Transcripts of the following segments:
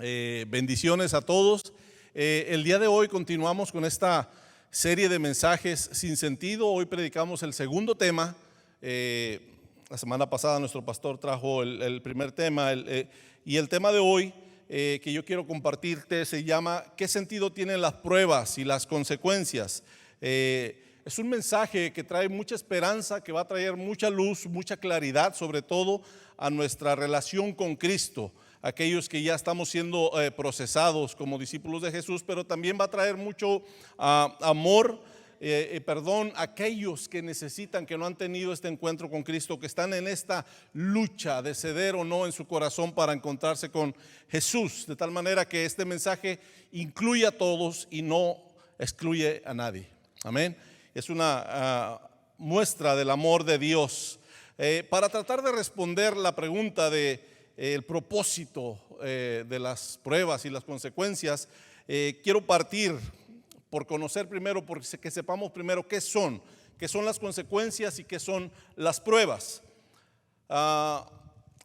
Bendiciones a todos. El día de hoy continuamos con esta serie de mensajes sin sentido. Hoy predicamos el segundo tema. La semana pasada nuestro pastor trajo el primer tema y el tema de hoy que yo quiero compartirte se llama ¿qué sentido tienen las pruebas y las consecuencias? Es un mensaje que trae mucha esperanza, que va a traer mucha luz, mucha claridad, sobre todo a nuestra relación con Cristo, aquellos que ya estamos siendo procesados como discípulos de Jesús, pero también va a traer mucho amor, perdón a aquellos que necesitan, que no han tenido este encuentro con Cristo, que están en esta lucha de ceder o no en su corazón para encontrarse con Jesús, de tal manera que este mensaje incluye a todos y no excluye a nadie. Amén. Es una muestra del amor de Dios. Para tratar de responder la pregunta de el propósito de las pruebas y las consecuencias, quiero partir por conocer primero, porque que sepamos primero qué son las consecuencias y qué son las pruebas.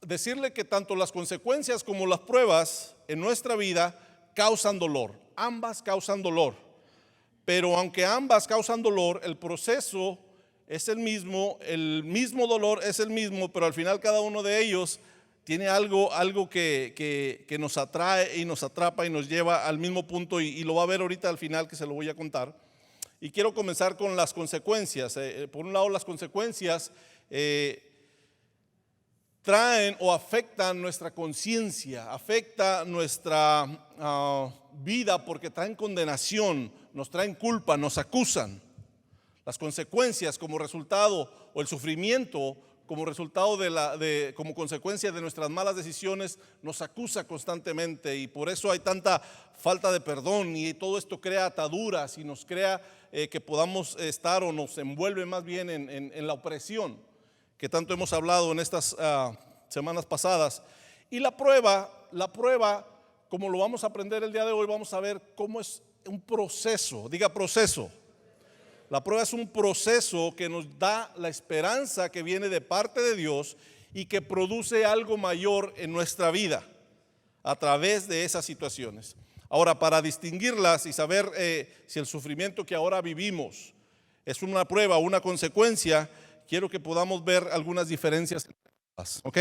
Decirle que tanto las consecuencias como las pruebas en nuestra vida causan dolor, ambas causan dolor. Pero aunque ambas causan dolor, el proceso es el mismo dolor es el mismo, pero al final cada uno de ellos tiene algo que nos atrae y nos atrapa y nos lleva al mismo punto y lo va a ver ahorita al final, que se lo voy a contar. Y quiero comenzar con las consecuencias. Por un lado, las consecuencias traen o afectan nuestra conciencia, afecta nuestra vida, porque traen condenación, nos traen culpa, nos acusan. Las consecuencias como resultado, o el sufrimiento como resultado como consecuencia de nuestras malas decisiones, nos acusa constantemente, y por eso hay tanta falta de perdón, y todo esto crea ataduras y nos crea que podamos estar, o nos envuelve más bien en la opresión que tanto hemos hablado en estas semanas pasadas. Y la prueba, como lo vamos a aprender el día de hoy, vamos a ver cómo es un proceso. Diga proceso. La prueba es un proceso que nos da la esperanza que viene de parte de Dios y que produce algo mayor en nuestra vida a través de esas situaciones. Ahora, para distinguirlas y saber si el sufrimiento que ahora vivimos es una prueba o una consecuencia, quiero que podamos ver algunas diferencias. ¿Ok?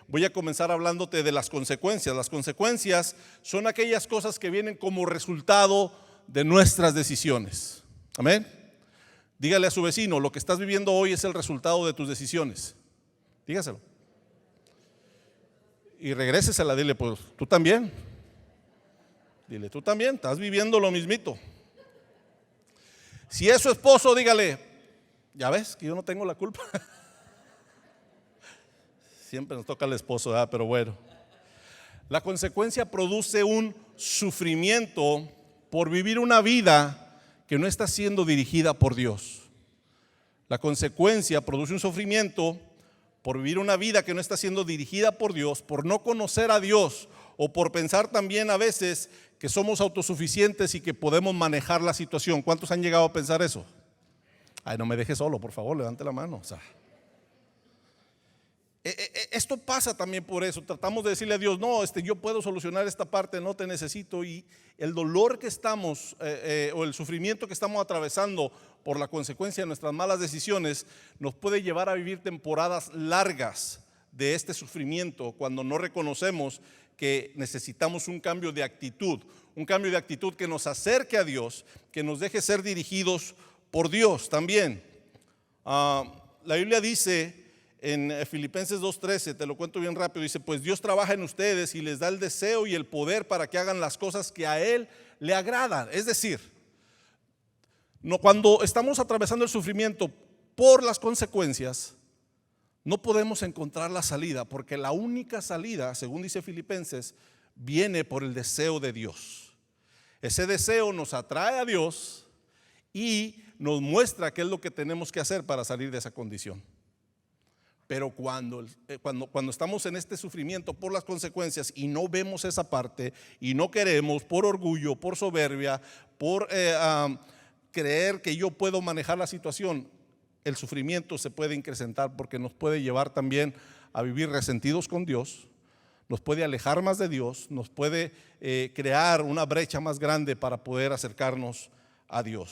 Voy a comenzar hablándote de las consecuencias. Las consecuencias son aquellas cosas que vienen como resultado de nuestras decisiones. Amén. Dígale a su vecino, lo que estás viviendo hoy es el resultado de tus decisiones. Dígaselo. Y regrésesela, dile, pues tú también. Dile, tú también estás viviendo lo mismito. Si es su esposo, dígale, ya ves que yo no tengo la culpa. Siempre nos toca al esposo, pero bueno. La consecuencia produce un sufrimiento por vivir una vida que no está siendo dirigida por Dios. La consecuencia produce un sufrimiento por vivir una vida que no está siendo dirigida por Dios, por no conocer a Dios, o por pensar también a veces que somos autosuficientes y que podemos manejar la situación. ¿Cuántos han llegado a pensar eso? Ay, no me deje solo, por favor, levante la mano. Esto pasa también por eso. Tratamos de decirle a Dios, no, yo puedo solucionar esta parte, no te necesito. Y el dolor que estamos o el sufrimiento que estamos atravesando por la consecuencia de nuestras malas decisiones nos puede llevar a vivir temporadas largas de este sufrimiento, cuando no reconocemos que necesitamos un cambio de actitud, que nos acerque a Dios, que nos deje ser dirigidos por Dios también. La Biblia dice en Filipenses 2:13, te lo cuento bien rápido, dice, pues Dios trabaja en ustedes y les da el deseo y el poder para que hagan las cosas que a Él le agradan. Es decir, cuando estamos atravesando el sufrimiento por las consecuencias, no podemos encontrar la salida, porque la única salida, según dice Filipenses, viene por el deseo de Dios. Ese deseo nos atrae a Dios y nos muestra qué es lo que tenemos que hacer para salir de esa condición. Pero cuando estamos en este sufrimiento por las consecuencias y no vemos esa parte y no queremos, por orgullo, por soberbia, por creer que yo puedo manejar la situación, el sufrimiento se puede incrementar, porque nos puede llevar también a vivir resentidos con Dios, nos puede alejar más de Dios, nos puede crear una brecha más grande para poder acercarnos a Dios.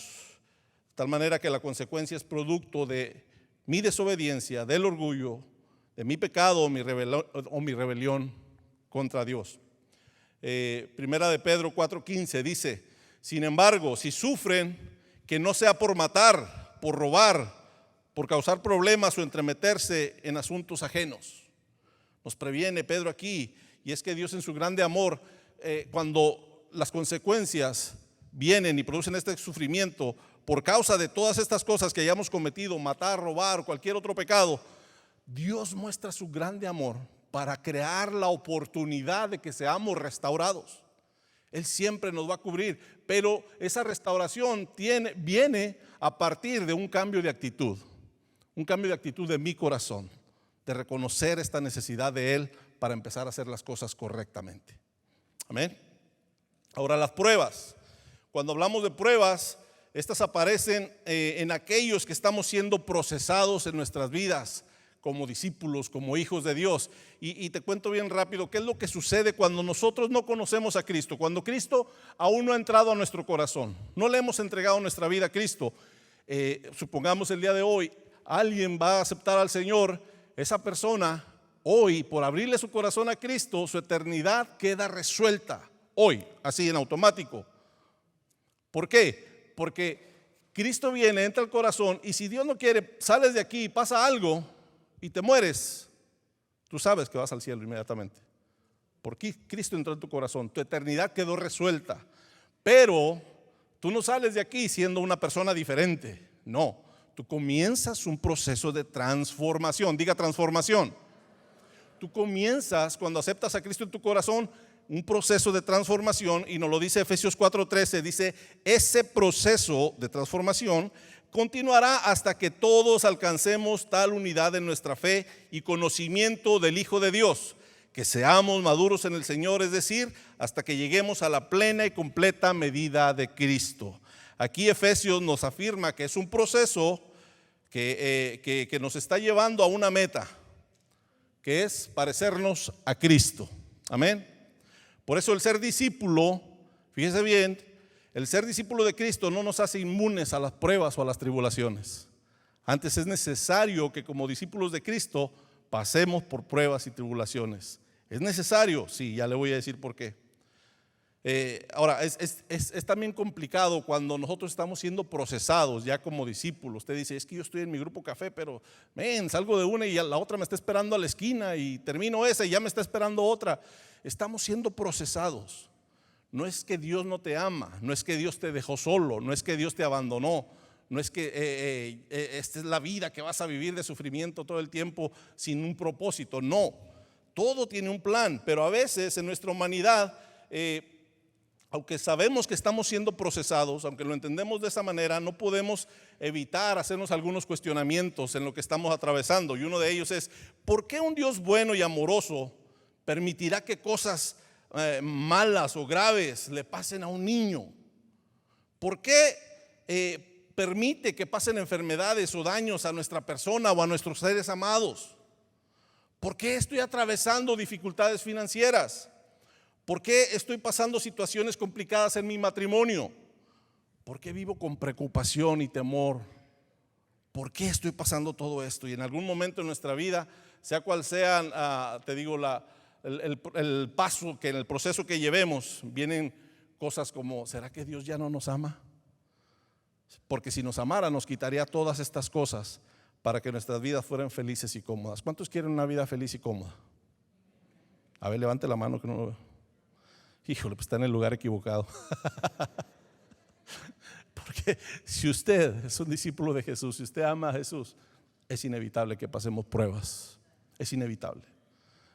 De tal manera que la consecuencia es producto de mi desobediencia, del orgullo, de mi pecado o mi rebelión contra Dios. Primera de Pedro 4:15 dice: sin embargo, si sufren, que no sea por matar, por robar, por causar problemas o entremeterse en asuntos ajenos. Nos previene Pedro aquí, y es que Dios en su grande amor, cuando las consecuencias vienen y producen este sufrimiento por causa de todas estas cosas que hayamos cometido, matar, robar, cualquier otro pecado, Dios muestra su grande amor para crear la oportunidad de que seamos restaurados. Él siempre nos va a cubrir, pero esa restauración viene a partir de un cambio de actitud de mi corazón, de reconocer esta necesidad de Él para empezar a hacer las cosas correctamente. Amén. Ahora, las pruebas. Cuando hablamos de pruebas, estas aparecen en aquellos que estamos siendo procesados en nuestras vidas como discípulos, como hijos de Dios. Y te cuento bien rápido qué es lo que sucede cuando nosotros no conocemos a Cristo, cuando Cristo aún no ha entrado a nuestro corazón, no le hemos entregado nuestra vida a Cristo. Supongamos el día de hoy alguien va a aceptar al Señor. Esa persona hoy, por abrirle su corazón a Cristo, su eternidad queda resuelta hoy, así en automático. ¿Por qué? Porque Cristo viene, entra al corazón, y si Dios no quiere, sales de aquí y pasa algo y te mueres, tú sabes que vas al cielo inmediatamente, porque Cristo entró en tu corazón, tu eternidad quedó resuelta. Pero tú no sales de aquí siendo una persona diferente, no, tú comienzas un proceso de transformación. Diga transformación. Tú comienzas, cuando aceptas a Cristo en tu corazón, un proceso de transformación, y nos lo dice Efesios 4:13, dice: ese proceso de transformación continuará hasta que todos alcancemos tal unidad en nuestra fe y conocimiento del Hijo de Dios, que seamos maduros en el Señor, es decir, hasta que lleguemos a la plena y completa medida de Cristo. Aquí Efesios nos afirma que es un proceso que nos está llevando a una meta, que es parecernos a Cristo. Amén. Por eso el ser discípulo, fíjese bien, el ser discípulo de Cristo no nos hace inmunes a las pruebas o a las tribulaciones. Antes es necesario que como discípulos de Cristo pasemos por pruebas y tribulaciones. ¿Es necesario? Sí, ya le voy a decir por qué. Ahora, es también complicado cuando nosotros estamos siendo procesados ya como discípulos. Usted dice: es que yo estoy en mi grupo café, pero salgo de una y la otra me está esperando a la esquina, y termino esa y ya me está esperando otra. Estamos siendo procesados. No es que Dios no te ama, no es que Dios te dejó solo, no es que Dios te abandonó, no es que esta es la vida que vas a vivir de sufrimiento todo el tiempo sin un propósito. No, todo tiene un plan, pero a veces en nuestra humanidad, aunque sabemos que estamos siendo procesados, aunque lo entendemos de esa manera, no podemos evitar hacernos algunos cuestionamientos en lo que estamos atravesando. Y uno de ellos es: ¿por qué un Dios bueno y amoroso permitirá que cosas malas o graves le pasen a un niño? ¿Por qué permite que pasen enfermedades o daños a nuestra persona o a nuestros seres amados? ¿Por qué estoy atravesando dificultades financieras? ¿Por qué estoy pasando situaciones complicadas en mi matrimonio? ¿Por qué vivo con preocupación y temor? ¿Por qué estoy pasando todo esto? Y en algún momento en nuestra vida, sea cual sea, te digo, el paso, que en el proceso que llevemos, vienen cosas como: ¿será que Dios ya no nos ama? Porque si nos amara, nos quitaría todas estas cosas para que nuestras vidas fueran felices y cómodas. ¿Cuántos quieren una vida feliz y cómoda? A ver, levante la mano que no lo veo. Híjole, pues está en el lugar equivocado. Porque si usted es un discípulo de Jesús, si usted ama a Jesús, es inevitable que pasemos pruebas. Es inevitable.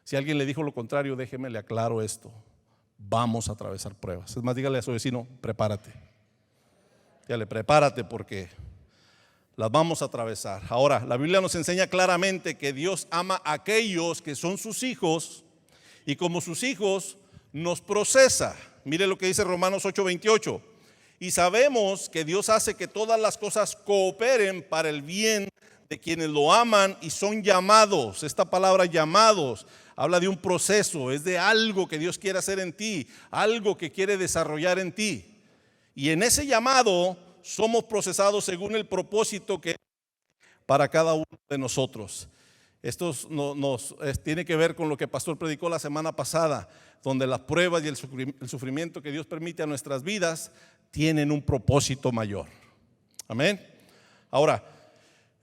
Si alguien le dijo lo contrario, déjeme le aclaro esto: vamos a atravesar pruebas. Es más, dígale a su vecino: prepárate. Dígale: prepárate, porque las vamos a atravesar. Ahora, la Biblia nos enseña claramente que Dios ama a aquellos que son sus hijos, y como sus hijos nos procesa. Mire lo que dice Romanos 8:28. Y sabemos que Dios hace que todas las cosas cooperen para el bien de quienes lo aman y son llamados. Esta palabra llamados habla de un proceso, es de algo que Dios quiere hacer en ti, algo que quiere desarrollar en ti. Y en ese llamado somos procesados según el propósito que para cada uno de nosotros. Esto tiene que ver con lo que el pastor predicó la semana pasada, donde las pruebas y el sufrimiento que Dios permite a nuestras vidas tienen un propósito mayor. Amén. Ahora,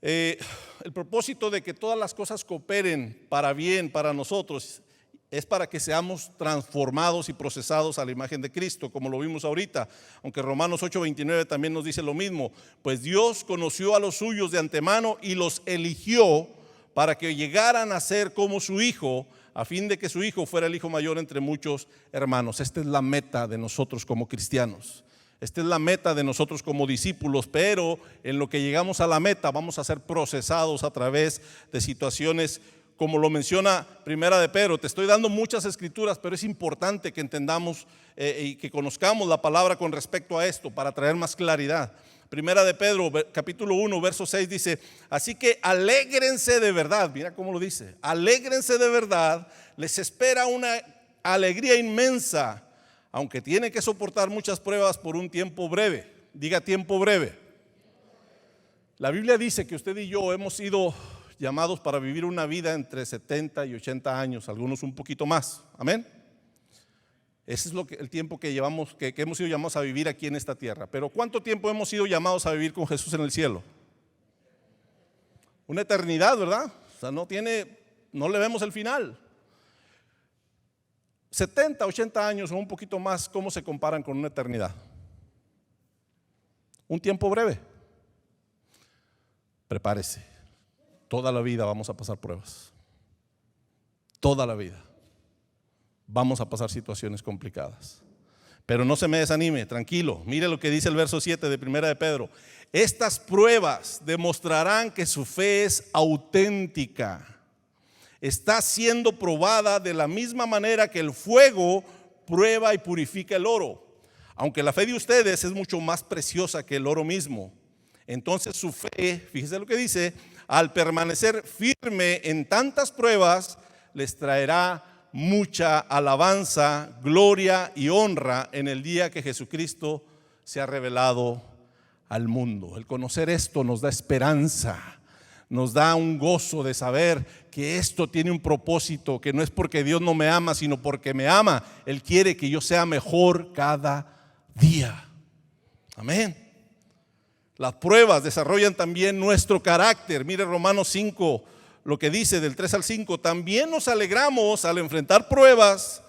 el propósito de que todas las cosas cooperen para bien para nosotros es para que seamos transformados y procesados a la imagen de Cristo, como lo vimos ahorita, aunque Romanos 8:29 también nos dice lo mismo. Pues Dios conoció a los suyos de antemano y los eligió para que llegaran a ser como su Hijo, a fin de que su Hijo fuera el hijo mayor entre muchos hermanos. Esta es la meta de nosotros como cristianos. Esta es la meta de nosotros como discípulos, pero en lo que llegamos a la meta vamos a ser procesados a través de situaciones como lo menciona Primera de Pedro. Te estoy dando muchas escrituras, pero es importante que entendamos y que conozcamos la palabra con respecto a esto para traer más claridad. Primera de Pedro, capítulo 1, verso 6 dice: así que alégrense de verdad. Mira cómo lo dice: alégrense de verdad, les espera una alegría inmensa, aunque tiene que soportar muchas pruebas por un tiempo breve. Diga tiempo breve. La Biblia dice que usted y yo hemos sido llamados para vivir una vida entre 70 y 80 años, algunos un poquito más. Amén. Ese es el tiempo que llevamos, que hemos sido llamados a vivir aquí en esta tierra. Pero ¿cuánto tiempo hemos sido llamados a vivir con Jesús en el cielo? Una eternidad, ¿verdad? O sea, no le vemos el final. 70, 80 años o un poquito más, ¿cómo se comparan con una eternidad? Un tiempo breve. Prepárese. Toda la vida vamos a pasar pruebas. Toda la vida vamos a pasar situaciones complicadas. Pero no se me desanime, tranquilo. Mire lo que dice el verso 7 de Primera de Pedro. Estas pruebas demostrarán que su fe es auténtica. Está siendo probada de la misma manera que el fuego prueba y purifica el oro. Aunque la fe de ustedes es mucho más preciosa que el oro mismo, entonces su fe, fíjese lo que dice, al permanecer firme en tantas pruebas, les traerá mucha alabanza, gloria y honra en el día que Jesucristo se ha revelado al mundo. El conocer esto nos da esperanza, nos da un gozo de saber que esto tiene un propósito, que no es porque Dios no me ama, sino porque me ama. Él quiere que yo sea mejor cada día. Amén. Las pruebas desarrollan también nuestro carácter. Mire Romanos 5, lo que dice del 3 al 5. También nos alegramos al enfrentar pruebas.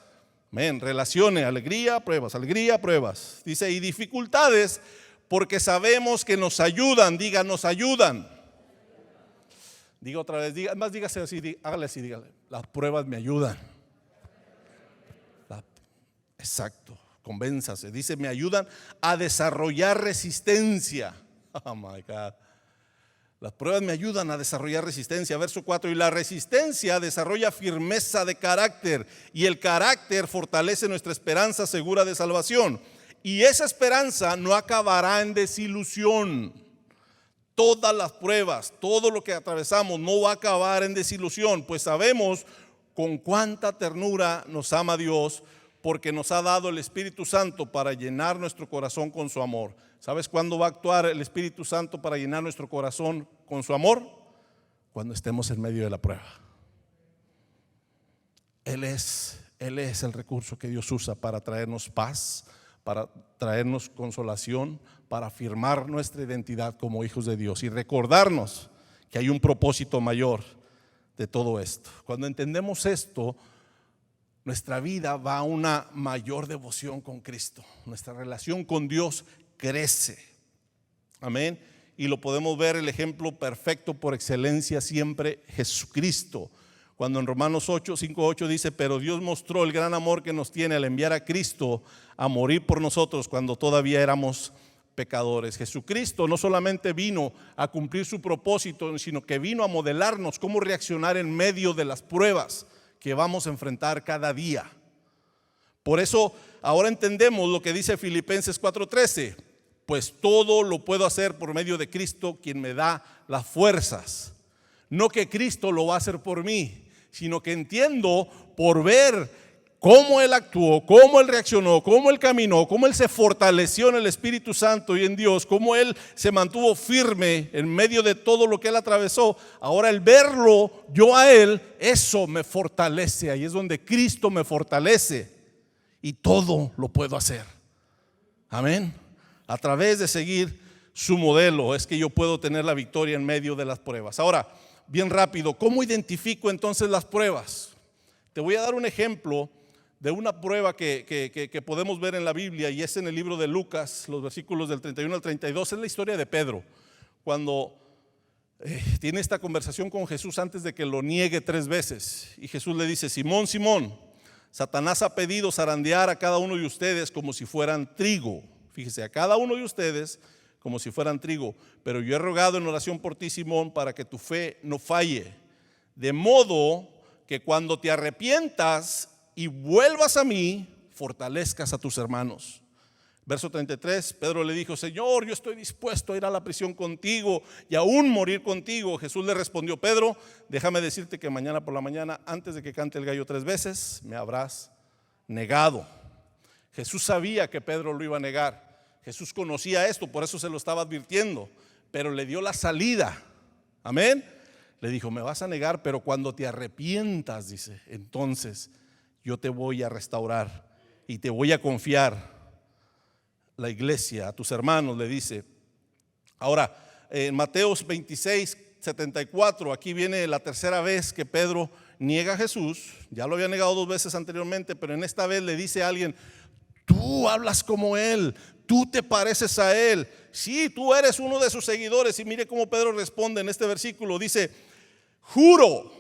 Amén. Relacione alegría, pruebas. Dice, y dificultades, porque sabemos que nos ayudan. Diga, nos ayudan. Diga otra vez, dígase así, hágale así, dígale. Las pruebas me ayudan. Exacto, convénzase. Dice, me ayudan a desarrollar resistencia. Oh my God. Las pruebas me ayudan a desarrollar resistencia. Verso 4, y la resistencia desarrolla firmeza de carácter, y el carácter fortalece nuestra esperanza segura de salvación. Y esa esperanza no acabará en desilusión. Todas las pruebas, todo lo que atravesamos no va a acabar en desilusión, pues sabemos con cuánta ternura nos ama Dios, porque nos ha dado el Espíritu Santo para llenar nuestro corazón con su amor. ¿Sabes cuándo va a actuar el Espíritu Santo para llenar nuestro corazón con su amor? Cuando estemos en medio de la prueba. Él es el recurso que Dios usa para traernos paz, para traernos consolación, para afirmar nuestra identidad como hijos de Dios y recordarnos que hay un propósito mayor de todo esto. Cuando entendemos esto, nuestra vida va a una mayor devoción con Cristo. Nuestra relación con Dios crece. Amén. Y lo podemos ver el ejemplo perfecto por excelencia siempre, Jesucristo. Cuando en Romanos 5:8 dice, pero Dios mostró el gran amor que nos tiene al enviar a Cristo a morir por nosotros cuando todavía éramos pecadores. Jesucristo no solamente vino a cumplir su propósito, sino que vino a modelarnos cómo reaccionar en medio de las pruebas que vamos a enfrentar cada día. Por eso ahora entendemos lo que dice Filipenses 4:13, pues todo lo puedo hacer por medio de Cristo, quien me da las fuerzas. No que Cristo lo va a hacer por mí, sino que entiendo por ver cómo Él actuó, cómo Él reaccionó, cómo Él caminó, cómo Él se fortaleció en el Espíritu Santo y en Dios, cómo Él se mantuvo firme en medio de todo lo que Él atravesó. Ahora el verlo yo a Él, eso me fortalece. Ahí es donde Cristo me fortalece y todo lo puedo hacer. Amén. A través de seguir su modelo es que yo puedo tener la victoria en medio de las pruebas. Ahora, bien rápido, ¿cómo identifico entonces las pruebas? Te voy a dar un ejemplo de una prueba que podemos ver en la Biblia, y es en el libro de Lucas, los versículos del 31 al 32. Es la historia de Pedro, cuando tiene esta conversación con Jesús antes de que lo niegue 3 veces. Y Jesús le dice: Simón, Simón, Satanás ha pedido zarandear a cada uno de ustedes como si fueran trigo. Fíjese, a cada uno de ustedes como si fueran trigo. Pero yo he rogado en oración por ti, Simón, para que tu fe no falle. De modo que cuando te arrepientas y vuelvas a mí, fortalezcas a tus hermanos. Verso 33, Pedro le dijo: Señor, yo estoy dispuesto a ir a la prisión contigo y aún morir contigo. Jesús le respondió: Pedro, déjame decirte que mañana por la mañana, antes de que cante el gallo 3 veces, me habrás negado. Jesús sabía que Pedro lo iba a negar. Jesús conocía esto, por eso se lo estaba advirtiendo, pero le dio la salida. Amén. Le dijo: me vas a negar, pero cuando te arrepientas, dice, entonces yo te voy a restaurar y te voy a confiar la iglesia, a tus hermanos, le dice. Ahora, en Mateos 26, 74, aquí viene la tercera vez que Pedro niega a Jesús. Ya lo había negado 2 veces anteriormente, pero en esta vez le dice a alguien: tú hablas como él, tú te pareces a él. Sí, tú eres uno de sus seguidores. Y mire cómo Pedro responde en este versículo. Dice: juro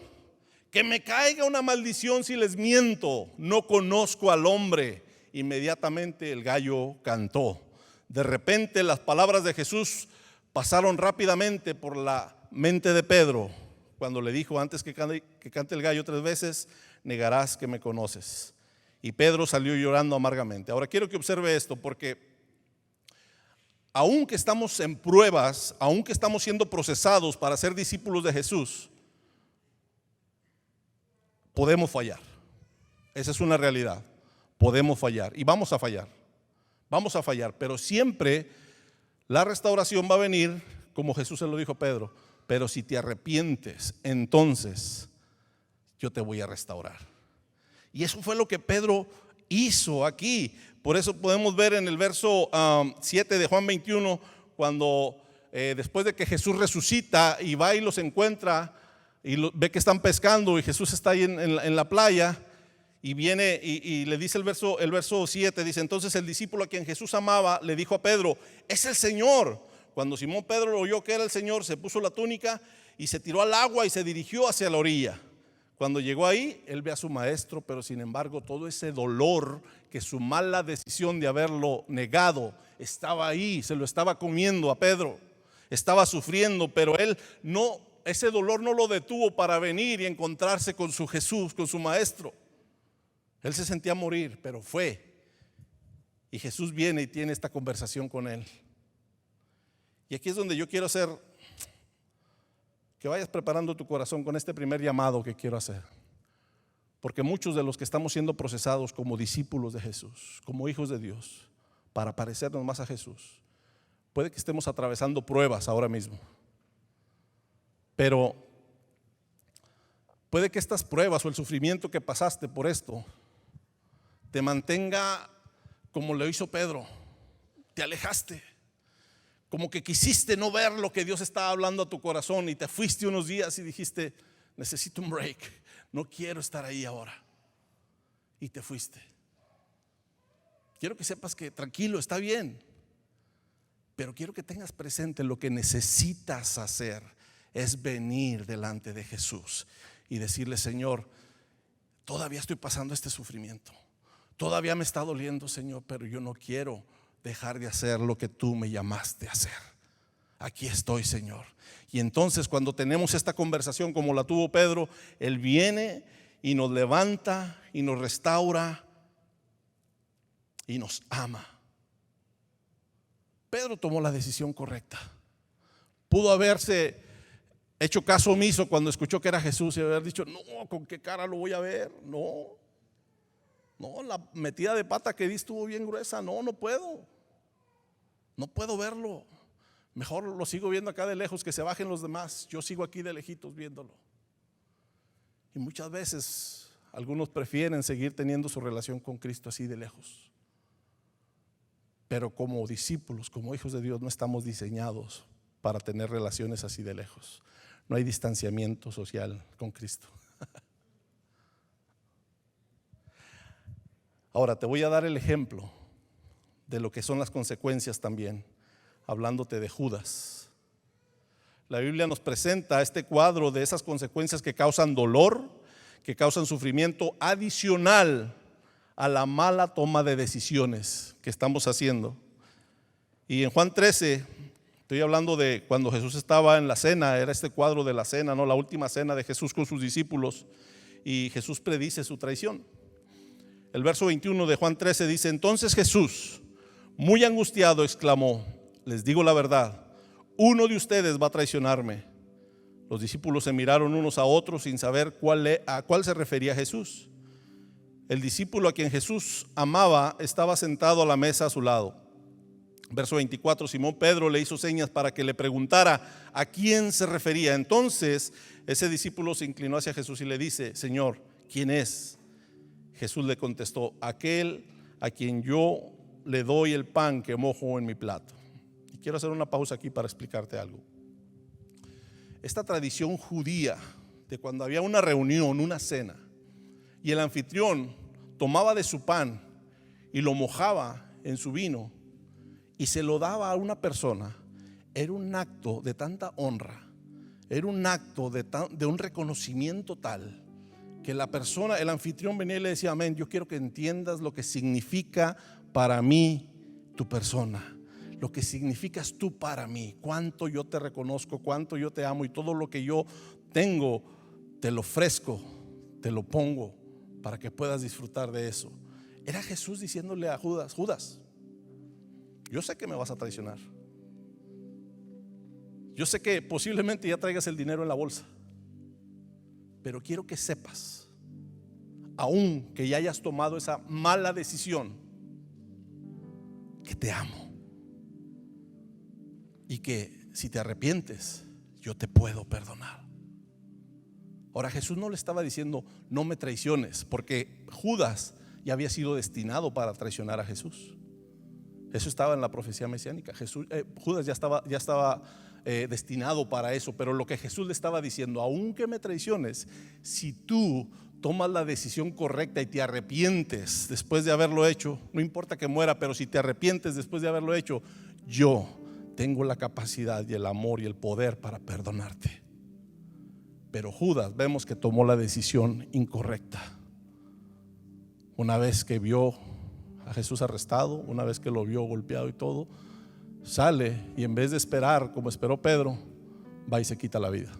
que me caiga una maldición si les miento, no conozco al hombre. Inmediatamente el gallo cantó. De repente las palabras de Jesús pasaron rápidamente por la mente de Pedro cuando le dijo: antes que cante el gallo 3 veces, negarás que me conoces. Y Pedro salió llorando amargamente. Ahora quiero que observe esto, porque aunque estamos en pruebas, aunque estamos siendo procesados para ser discípulos de Jesús, podemos fallar. Esa es una realidad. Podemos fallar y vamos a fallar. Vamos a fallar, pero siempre la restauración va a venir, como Jesús se lo dijo a Pedro: pero si te arrepientes, entonces yo te voy a restaurar. Y eso fue lo que Pedro hizo aquí. Por eso podemos ver en el verso 7 de Juan 21, cuando después de que Jesús resucita y va y los encuentra y ve que están pescando y Jesús está ahí en la playa, y viene y le dice el verso 7, dice: entonces el discípulo a quien Jesús amaba le dijo a Pedro: es el Señor. Cuando Simón Pedro oyó que era el Señor, se puso la túnica y se tiró al agua y se dirigió hacia la orilla. Cuando llegó ahí, él ve a su maestro, pero sin embargo todo ese dolor, que su mala decisión de haberlo negado estaba ahí, se lo estaba comiendo a Pedro. Estaba sufriendo, pero él no, ese dolor no lo detuvo para venir y encontrarse con su Jesús, con su maestro. Él se sentía morir, pero fue. Y Jesús viene y tiene esta conversación con él. Y aquí es donde yo quiero hacer que vayas preparando tu corazón con este primer llamado que quiero hacer. Porque muchos de los que estamos siendo procesados como discípulos de Jesús, como hijos de Dios, para parecernos más a Jesús, puede que estemos atravesando pruebas ahora mismo. Pero puede que estas pruebas o el sufrimiento que pasaste por esto te mantenga como lo hizo Pedro. Te alejaste, como que quisiste no ver lo que Dios estaba hablando a tu corazón, y te fuiste unos días y dijiste: necesito un break, no quiero estar ahí ahora. Y te fuiste. Quiero que sepas que tranquilo, está bien, pero quiero que tengas presente lo que necesitas hacer es venir delante de Jesús y decirle: Señor, todavía estoy pasando este sufrimiento, todavía me está doliendo, Señor, pero yo no quiero dejar de hacer lo que tú me llamaste a hacer. Aquí estoy, Señor. Y entonces, cuando tenemos esta conversación como la tuvo Pedro, Él viene y nos levanta y nos restaura y nos ama. Pedro tomó la decisión correcta. Pudo haberse hecho caso omiso cuando escuchó que era Jesús y haber dicho, no, ¿con qué cara lo voy a ver? No, la metida de pata que di estuvo bien gruesa, no puedo verlo. Mejor lo sigo viendo acá de lejos, que se bajen los demás, yo sigo aquí de lejitos viéndolo. Y muchas veces algunos prefieren seguir teniendo su relación con Cristo así de lejos. Pero como discípulos, como hijos de Dios, no estamos diseñados para tener relaciones así de lejos. No hay distanciamiento social con Cristo. Ahora te voy a dar el ejemplo de lo que son las consecuencias también, hablándote de Judas. La Biblia nos presenta este cuadro de esas consecuencias que causan dolor, que causan sufrimiento adicional a la mala toma de decisiones que estamos haciendo. Y en Juan 13, estoy hablando de cuando Jesús estaba en la cena, era este cuadro de la cena, ¿no? La última cena de Jesús con sus discípulos, y Jesús predice su traición. El verso 21 de Juan 13 dice: entonces Jesús, muy angustiado, exclamó: les digo la verdad, uno de ustedes va a traicionarme. Los discípulos se miraron unos a otros sin saber a cuál se refería Jesús. El discípulo a quien Jesús amaba estaba sentado a la mesa a su lado. Verso 24, Simón Pedro le hizo señas para que le preguntara a quién se refería. Entonces ese discípulo se inclinó hacia Jesús y le dice: Señor, ¿quién es? Jesús le contestó: aquel a quien yo le doy el pan que mojo en mi plato. Y quiero hacer una pausa aquí para explicarte algo. Esta tradición judía de cuando había una reunión, una cena, y el anfitrión tomaba de su pan y lo mojaba en su vino y se lo daba a una persona, era un acto de tanta honra, era un acto de un reconocimiento tal que la persona, el anfitrión, venía y le decía: amén, yo quiero que entiendas lo que significa para mí tu persona, lo que significas tú para mí, cuánto yo te reconozco, cuánto yo te amo, y todo lo que yo tengo te lo ofrezco, te lo pongo para que puedas disfrutar de eso. Era Jesús diciéndole a Judas: Judas, yo sé que me vas a traicionar, yo sé que posiblemente ya traigas el dinero en la bolsa, pero quiero que sepas, aun que ya hayas tomado esa mala decisión, que te amo y que si te arrepientes yo te puedo perdonar. Ahora, Jesús no le estaba diciendo: no me traiciones, porque Judas ya había sido destinado para traicionar a Jesús. Eso estaba en la profecía mesiánica. Judas ya estaba destinado para eso. Pero lo que Jesús le estaba diciendo: aunque me traiciones, si tú tomas la decisión correcta y te arrepientes después de haberlo hecho, no importa que muera, pero si te arrepientes después de haberlo hecho, yo tengo la capacidad y el amor y el poder para perdonarte. Pero Judas, vemos que tomó la decisión incorrecta. Una vez que vio a Jesús arrestado, una vez que lo vio golpeado y todo, sale y en vez de esperar como esperó Pedro, va y se quita la vida.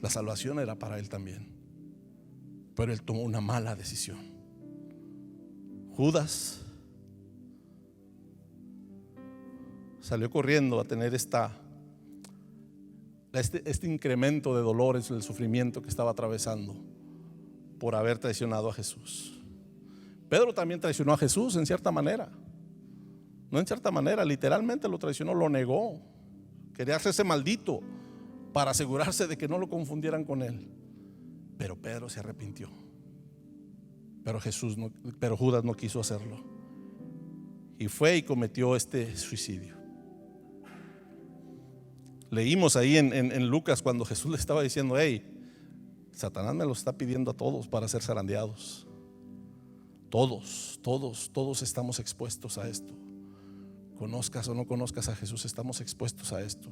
La salvación era para él también, pero él tomó una mala decisión. Judas salió corriendo a tener este incremento de dolores, el sufrimiento que estaba atravesando por haber traicionado a Jesús. Pedro también traicionó a Jesús en cierta manera, no en cierta manera, literalmente lo traicionó, lo negó, quería hacerse maldito para asegurarse de que no lo confundieran con él. Pero Pedro se arrepintió, pero Judas no quiso hacerlo y fue y cometió este suicidio. Leímos ahí en Lucas cuando Jesús le estaba diciendo: hey, Satanás me lo está pidiendo a todos para ser zarandeados. Todos estamos expuestos a esto. Conozcas o no conozcas a Jesús, estamos expuestos a esto.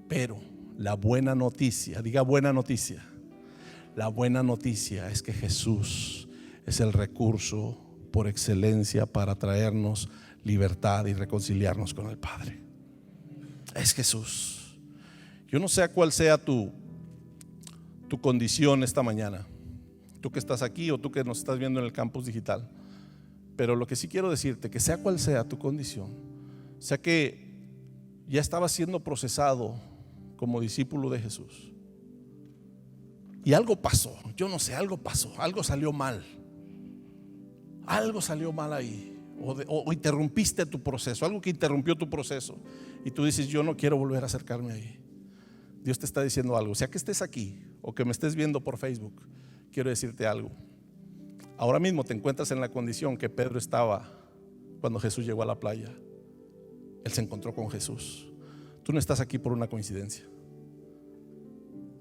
Pero la buena noticia, diga buena noticia, la buena noticia es que Jesús es el recurso por excelencia para traernos libertad y reconciliarnos con el Padre. Es Jesús. Yo no sé cuál sea tu condición esta mañana, tú que estás aquí o tú que nos estás viendo en el campus digital, pero lo que sí quiero decirte, que sea cual sea tu condición, sea que ya estaba siendo procesado como discípulo de Jesús. Y algo pasó, yo no sé, algo pasó, algo salió mal. Algo salió mal ahí. O interrumpiste tu proceso, algo que interrumpió tu proceso. Y tú dices, yo no quiero volver a acercarme ahí. Dios te está diciendo algo. Sea que estés aquí o que me estés viendo por Facebook, quiero decirte algo. Ahora mismo te encuentras en la condición que Pedro estaba cuando Jesús llegó a la playa. Él se encontró con Jesús. Tú no estás aquí por una coincidencia.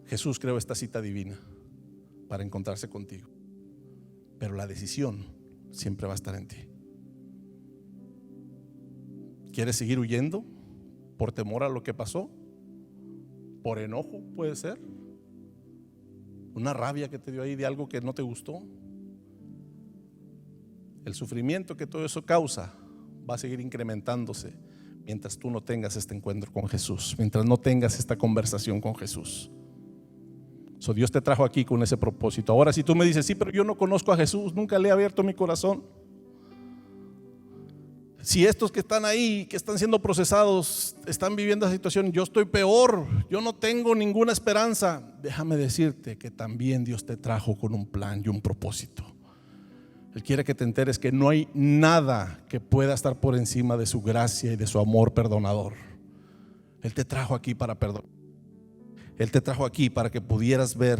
Jesús creó esta cita divina para encontrarse contigo. Pero la decisión siempre va a estar en ti. ¿Quieres seguir huyendo por temor a lo que pasó? ¿Por enojo puede ser? ¿Una rabia que te dio ahí de algo que no te gustó? El sufrimiento que todo eso causa va a seguir incrementándose mientras tú no tengas este encuentro con Jesús, mientras no tengas esta conversación con Jesús. Dios te trajo aquí con ese propósito. Ahora si tú me dices, sí, pero yo no conozco a Jesús, nunca le he abierto mi corazón. Si estos que están ahí, que están siendo procesados, están viviendo esa situación, yo estoy peor, yo no tengo ninguna esperanza. Déjame decirte que también Dios te trajo con un plan y un propósito. Él quiere que te enteres que no hay nada que pueda estar por encima de su gracia y de su amor perdonador. Él te trajo aquí para perdonar. Él te trajo aquí para que pudieras ver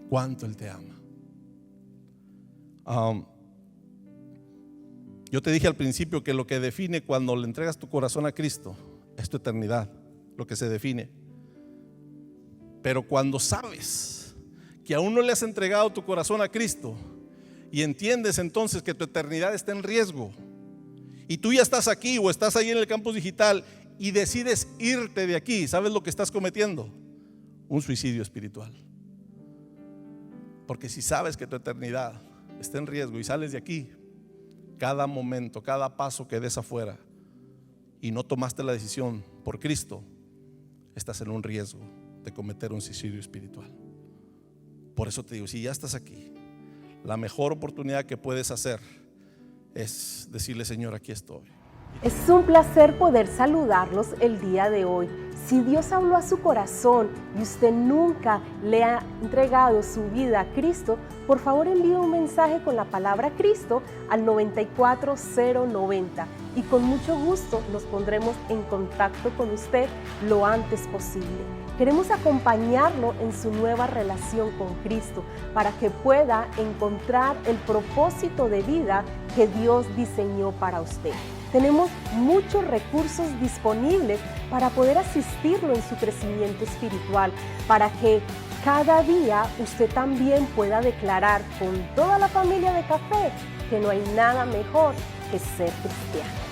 cuánto Él te ama. Yo te dije al principio que lo que define cuando le entregas tu corazón a Cristo es tu eternidad, lo que se define. Pero cuando sabes que aún no le has entregado tu corazón a Cristo y entiendes entonces que tu eternidad está en riesgo y tú ya estás aquí o estás ahí en el campus digital y decides irte de aquí, ¿sabes lo que estás cometiendo? Un suicidio espiritual. Porque si sabes que tu eternidad está en riesgo y sales de aquí, cada momento, cada paso que des afuera y no tomaste la decisión por Cristo, estás en un riesgo de cometer un suicidio espiritual. Por eso te digo, si ya estás aquí, la mejor oportunidad que puedes hacer es decirle, Señor, aquí estoy. Es un placer poder saludarlos el día de hoy. Si Dios habló a su corazón y usted nunca le ha entregado su vida a Cristo, por favor envíe un mensaje con la palabra Cristo al 94090 y con mucho gusto nos pondremos en contacto con usted lo antes posible. Queremos acompañarlo en su nueva relación con Cristo para que pueda encontrar el propósito de vida que Dios diseñó para usted. Tenemos muchos recursos disponibles para poder asistirlo en su crecimiento espiritual, para que cada día usted también pueda declarar con toda la familia de Café que no hay nada mejor que ser cristiano.